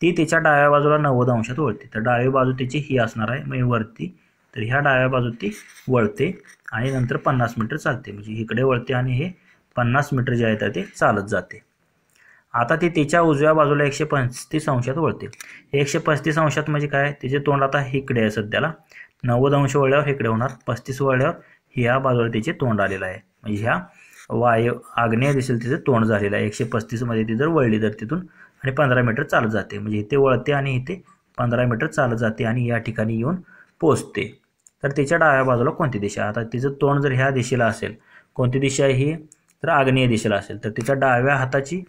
A: ती तिच्या डाव्या बाजूला 90 अंशात वळते. तर डावी बाजू तिची ही असणार आहे, म्हणजे वरती. तर ह्या डाव्या बाजूत ती वळते आणि नंतर 50 मीटर चालते, म्हणजे इकडे वळते आणि हे 50 मीटर जे आहे तर ते चालत जाते. आता ती तिच्या उजव्या बाजूला 135 अंशात वळते. 135 अंशात म्हणजे काय, तिचे तोंड आता इकडे आहे सध्याला. 90 अंश वळल्यावर इकडे होणार, 35 वळल्यावर ह्या बाजूला तिचे तोंड आलेलं आहे, म्हणजे ह्या आग्नेय दिशेला तिचं तोंड झालेलं आहे. 135 मध्ये ती जर वळली तर तिथून आणि 15 मीटर चालत जाते, म्हणजे इथे वळते आणि इथे 15 मीटर चालत जाते आणि या ठिकाणी येऊन पोचते. तर तिच्या डाव्या बाजूला कोणती दिशा, आता तिचं तोंड जर ह्या दिशेला असेल, कोणती दिशा आहे ही, तर आग्नेय दिशेला असेल, तर तिच्या डाव्या हाताची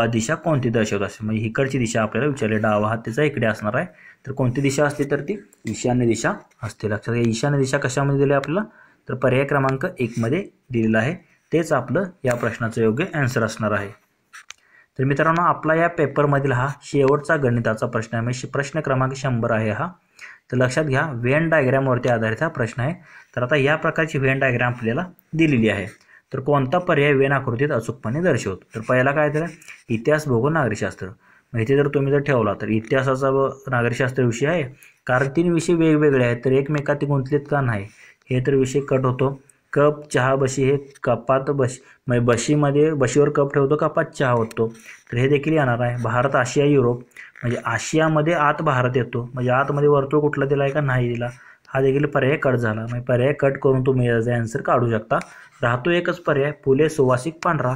A: दिशा कोणती दर्शवत असेल, म्हणजे इकडची दिशा आपल्याला विचारली. डावा हात तिचा इकडे असणार आहे, तर कोणती दिशा असते, तर ती ईशान्य दिशा असते. लक्षात घ्या. ईशान्य दिशा कशामध्ये दिली आपल्याला, तर पर्याय क्रमांक 1 मध्ये दिलेलं आहे. तेच आपलं या प्रश्नाचं योग्य आन्सर असणार आहे. तर मित्रांनो, आपला या पेपरमधील हा शेवटचा गणिताचा प्रश्न आहे, म्हणजे प्रश्न क्रमांक 100 आहे हा. तर लक्षात घ्या, व्हेन डायग्रामवरती आधारित हा प्रश्न आहे. तर आता या प्रकारची व्हेन डायग्राम आपल्याला दिलेली आहे. तर कोणता पर्याय वेन आकृतीत अचूकपणे दर्शवतो. तर पहिला काय तर इतिहास, भूगोल, नागरिकशास्त्र. मग इथे जर तुम्ही जर ठेवला तर इतिहासाचा व नागरिकशास्त्र विषय आहे, कारण 3 विषय वेगवेगळे आहेत, तर एकमेकात गुंतलेत का नाही, हे तर विषय कट होतो. कप, चहा, बशी हे कपात म्हणजे बशीमध्ये, बशीवर कप ठेवतो, कपात चहा होतो, तर हे देखील येणार आहे. भारत, आशिया, युरोप, म्हणजे आशियामध्ये आत भारत येतो, म्हणजे आतमध्ये वर्तुळ कुठला दिला आहे का नाही दिला, हा देखील पर्याय कट झाला. म्हणजे पर्याय कट करून तुम्ही याचा आन्सर काढू शकता. राहतो एकच पर्याय, फुले सुवासिक पांढरा.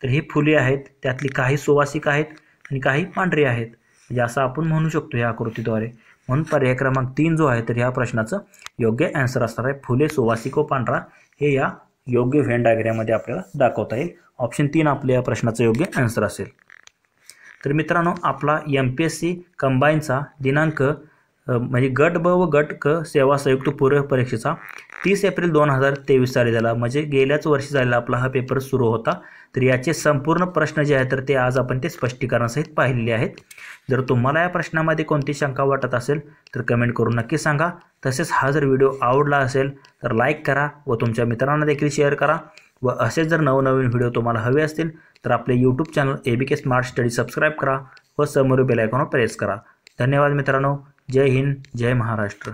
A: तर ही फुले आहेत, त्यातली काही सुवासिक आहेत आणि काही पांढरी आहेत, म्हणजे असं आपण म्हणू शकतो या आकृतीद्वारे. म्हणून पर्याय क्रमांक 3 जो आहे तर ह्या प्रश्नाचं योग्य आन्सर असणार आहे. फुले सुवासिक व पांढरा हे या योग्य व्हेन डायग्राममध्ये आपल्याला दाखवता येईल. ऑप्शन 3 आपल्या या प्रश्नाचं योग्य आन्सर असेल. तर मित्रांनो, आपला MPSC कंबाईनचा दिनांक म्हणजे गट ब व गट क सेवा संयुक्त पूर्व परीक्षेचा 30 एप्रिल 2023 साली झाला, म्हणजे गेल्याच वर्षी झालेला आपला हा पेपर सुरू होता. तर याचे संपूर्ण प्रश्न जे आहेत तर ते आज आपण ते स्पष्टीकरणासहित पाहिलेले आहेत. जर तुम्हाला या प्रश्नामध्ये कोणती शंका वाटत असेल तर कमेंट करून नक्की सांगा. तसेच हा जर व्हिडिओ आवडला असेल तर लाईक करा व तुमच्या मित्रांना देखील शेअर करा. व असेच जर नवनवीन व्हिडिओ तुम्हाला हवे असतील तर आपले YouTube channel ABK smart study subscribe करा व समोरील बेल आयकॉनवर प्रेस करा. धन्यवाद मित्रांनो. जय हिंद, जय महाराष्ट्र.